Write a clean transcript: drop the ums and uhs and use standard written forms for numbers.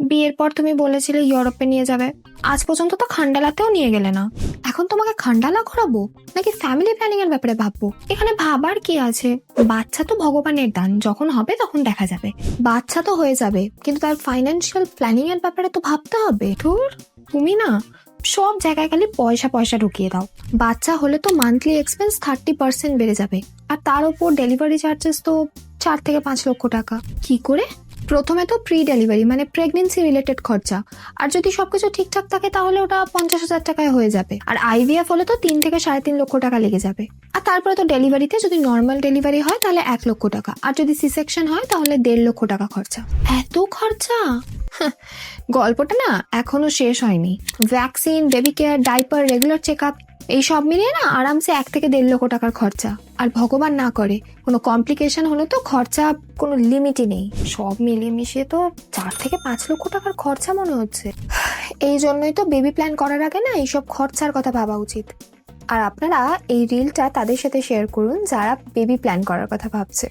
বিয়ের পর তুমি বলেছিলে ইউরোপে নিয়ে যাবে, আজ পর্যন্ত তো খান্ডালাতেও নিয়ে গেলে না। এখন তোমাকে খান্ডালা করাবো নাকি ফ্যামিলি প্ল্যানিং এর ব্যাপারে ভাববো? এখানে ভাবার কি আছে? বাচ্চা তো ভগবানের দান, যখন হবে তখন দেখা যাবে। বাচ্চা তো হয়ে যাবে, কিন্তু তার ফাইন্যান্সিয়াল প্ল্যানিং এর ব্যাপারে তো ভাবতে হবে। ধুর, তুমি না সব জায়গায় খালি পয়সা পয়সা ঢুকিয়ে দাও। বাচ্চা হলে তো মান্থলি এক্সপেন্স 30% বেড়ে যাবে, আর তার উপর ডেলিভারি চার্জেস তো 4 থেকে 5 লক্ষ টাকা। কি করে? প্রথমে তো প্রি ডেলিভারি মানে প্রেগনেন্সি রিলেটেড খরচা, আর যদি সবকিছু ঠিকঠাক থাকে তাহলে ওটা 50,000 টাকায় হয়ে যাবে। আর আইভিএফ হলে তো 3 থেকে 3.5 লক্ষ টাকা লেগে যাবে। আর তারপরে তো ডেলিভারিতে যদি নর্মাল ডেলিভারি হয় তাহলে 1 লক্ষ টাকা, আর যদি সি সেকশন হয় তাহলে 1.5 লক্ষ টাকা খরচা। এত খরচা? হাহ, গল্পটা না এখনো শেষ হয়নি। Vaccine, baby care, diaper, regular check up, এই সব মিলিয়ে না আরামসে 1 থেকে 1.5 লক্ষ টাকার খরচা। আর ভগবান না করে কোনো কমপ্লিকেশন হলে তো খরচা কোনো লিমিটই নেই। সব মিলিয়ে মিশিয়ে তো 4 থেকে 5 লক্ষ টাকার খরচা মনে হচ্ছে। এই জন্যই তো বেবি প্ল্যান করার আগে না এইসব খরচার কথা ভাবা উচিত। আর আপনারা এই রিলটা তাদের সাথে শেয়ার করুন যারা বেবি প্ল্যান করার কথা ভাবছে।